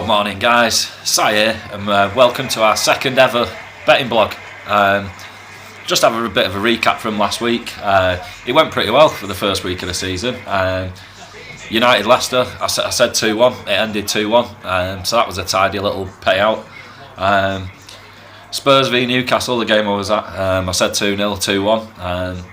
Good morning, guys. Si here, and welcome to our second ever betting blog. Just have a bit of a recap from last week. It went pretty well for the first week of the season. United Leicester, I said 2-1, it ended 2-1, so that was a tidy little payout. Spurs v Newcastle, the game I was at, I said 2-0, 2-1,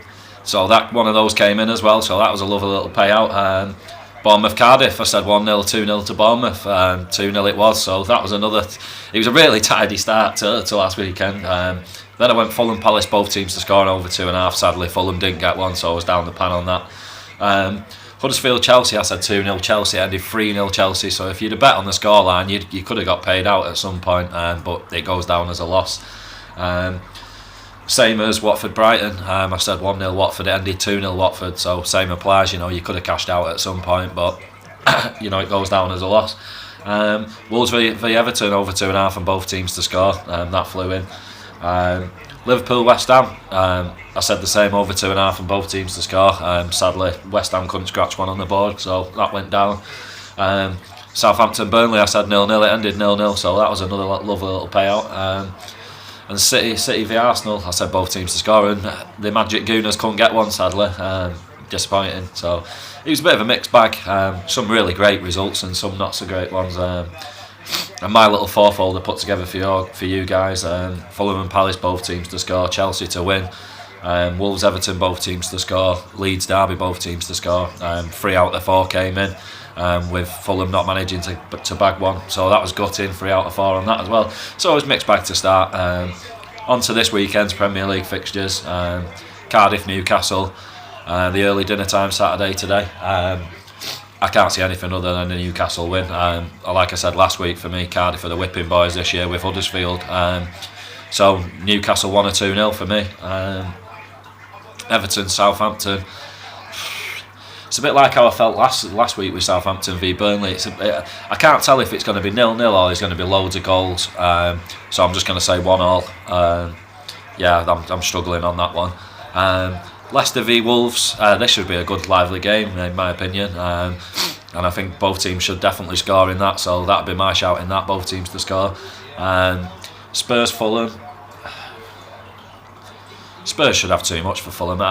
so that one of those came in as well, so that was a lovely little payout. Bournemouth Cardiff, I said 1-0, 2-0 to Bournemouth, 2-0 it was, so that was another. It was a really tidy start to last weekend. Then I went Fulham Palace, both teams to score over 2.5. Sadly, Fulham didn't get one, so I was down the pan on that. Huddersfield Chelsea, I said 2-0 Chelsea, ended 3-0 Chelsea, so if you'd have bet on the scoreline, you could have got paid out at some point, but it goes down as a loss. Same as Watford Brighton, I said 1-0 Watford, it ended 2-0 Watford, so same applies. You could have cashed out at some point, but it goes down as a loss. Wolves v Everton over 2.5 and both teams to score, that flew in. Liverpool West Ham, I said the same, over 2.5 and both teams to score. Sadly, West Ham couldn't scratch one on the board, so that went down. Southampton Burnley, I said 0-0, it ended 0-0, so that was another lovely little payout. And City v Arsenal, I said both teams to score, and the Magic Gooners couldn't get one, sadly. Disappointing. So it was a bit of a mixed bag. Some really great results and some not so great ones. And my little fourfold I put together for you guys: Fulham and Palace, both teams to score; Chelsea to win; Wolves Everton, both teams to score; Leeds Derby, both teams to score. 3 out of 4 came in, with Fulham not managing to bag one, so that was gutting. 3 out of 4 on that as well, so it was mixed bag to start. On to this weekend's Premier League fixtures: Cardiff Newcastle, the early dinner time Saturday today. I can't see anything other than a Newcastle win. Like I said last week, for me, Cardiff are the whipping boys this year with Huddersfield. So Newcastle 1 or 2-0 for me. Everton Southampton. It's a bit like how I felt last week with Southampton v Burnley. I can't tell if it's going to be 0-0 or there's going to be loads of goals. So I'm just going to say 1-1. I'm struggling on that one. Leicester v Wolves, this should be a good lively game in my opinion, and I think both teams should definitely score in that, so that'd be my shout in that, both teams to score. Spurs Fulham, Spurs should have too much for Fulham.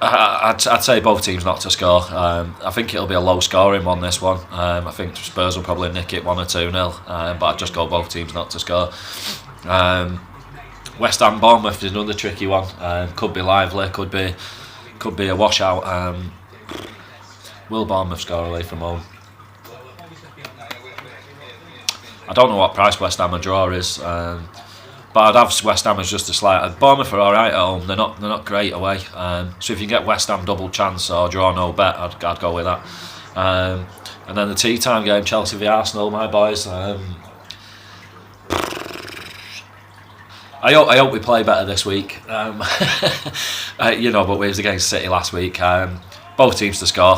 I'd say both teams not to score. I think it'll be a low scoring one, this one. I think Spurs will probably nick it 1 or 2-0, but I'd just go both teams not to score. West Ham Bournemouth is another tricky one. Could be lively, could be a washout. Will Bournemouth score away from home? I don't know what price West Ham a draw is, but I'd have West Ham as just a slight. Bournemouth are alright at home. They're not great away. So if you can get West Ham double chance or draw no bet, I'd go with that. And then the tea time game, Chelsea v Arsenal, my boys. I hope we play better this week. But we was against City last week. Both teams to score.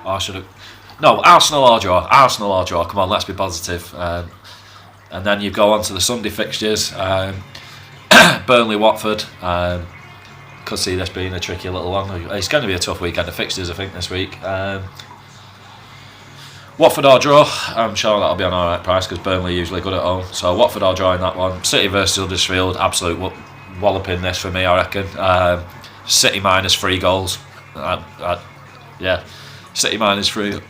Arsenal or draw. Arsenal or draw. Come on, let's be positive. And then you go on to the Sunday fixtures. Burnley Watford. Could see this being a tricky little one. It's going to be a tough weekend of fixtures, I think, this week. Watford or draw, I'm sure that'll be an alright price because Burnley are usually good at home. So Watford or draw in that one. City versus Huddersfield, absolute walloping this for me, I reckon. City minus 3 goals. City minus 3.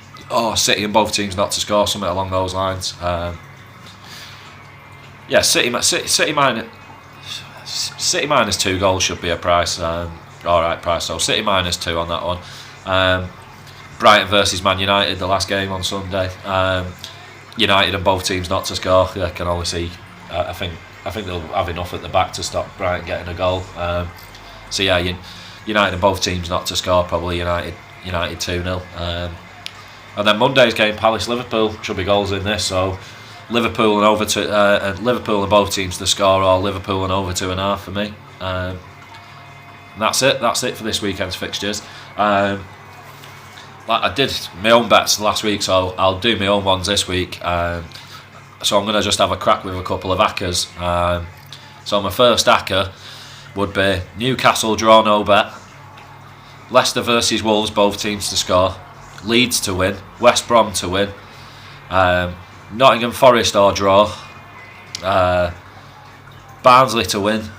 City and both teams not to score, something along those lines. City minus 2 goals should be a price. Alright price. So City minus 2 on that one. Brighton versus Man United, the last game on Sunday. United and both teams not to score. I can only see. I think they'll have enough at the back to stop Brighton getting a goal. United and both teams not to score. Probably United 2-0. And then Monday's game, Palace Liverpool, should be goals in this. So Liverpool and Liverpool and both teams to score, or Liverpool and over 2.5 for me. And that's it. That's it for this weekend's fixtures. I did my own bets last week, so I'll do my own ones this week. So I'm going to just have a crack with a couple of hackers. So my first hacker would be Newcastle draw no bet, Leicester versus Wolves, both teams to score, Leeds to win, West Brom to win, Nottingham Forest or draw, Barnsley to win,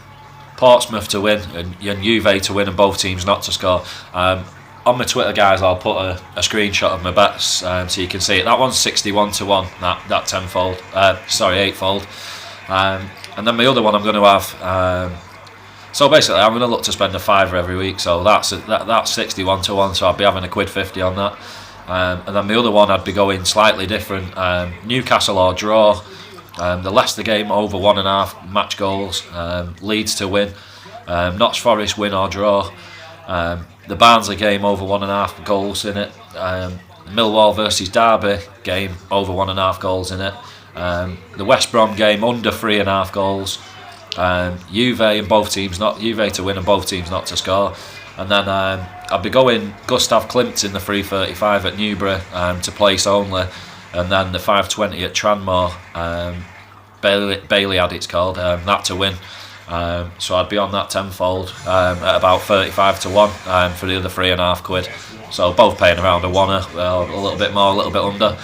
Portsmouth to win, and Juve to win, and both teams not to score. On my Twitter, guys, I'll put a screenshot of my bets so you can see it. That one's 61 to 1, that tenfold, eightfold. And then my other one I'm going to have. So basically, I'm going to look to spend a £5 every week. So that's 61 to 1. So I'll be having a £1.50 on that. And then my other one, I'd be going slightly different. Newcastle or draw. The Leicester game over 1.5 match goals. Leeds to win. Notts Forest win or draw. The Barnsley game over 1.5 goals in it. Millwall versus Derby game over 1.5 goals in it. The West Brom game under 3.5 goals. Juve and both teams not Juve to win and both teams not to score. And then I'll be going Gustav Klimt in the 3.35 at Newbury to place only, and then the 5.20 at Tranmere. Bailey it's called, that to win. So I'd be on that tenfold at about 35 to 1 for the other £3.50. So both paying around a one, a little bit more, a little bit under.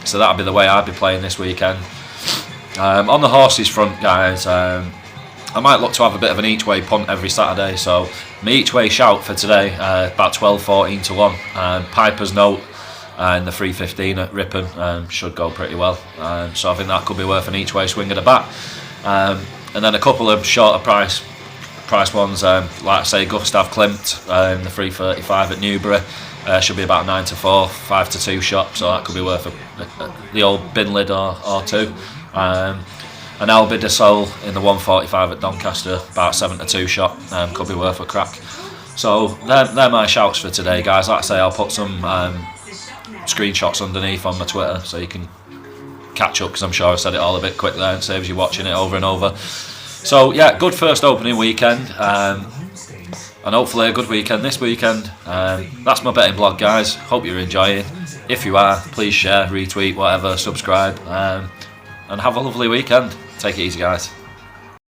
So that'd be the way I'd be playing this weekend. On the horses front, guys, I might look to have a bit of an each way punt every Saturday. So my each way shout for today, about 12-14 to 1. Piper's Note in the 3.15 at Ripon should go pretty well. So I think that could be worth an each way swing of the bat. And then a couple of shorter price ones, like I say, Gustav Klimt in the 3.35 at Newbury. Should be about 9 to 4, 5 to 2 shot, so that could be worth the old bin lid or two. And Albi de Sol in the 1.45 at Doncaster, about 7 to 2 shot, could be worth a crack. So they're my shouts for today, guys. Like I say, I'll put some screenshots underneath on my Twitter so you can catch up, because I'm sure I said it all a bit quick there, and saves you watching it over and over. So yeah, good first opening weekend, and hopefully a good weekend this weekend. That's my betting blog, guys. Hope you're enjoying. If you are, please share, retweet, whatever, subscribe, and have a lovely weekend. Take it easy, guys.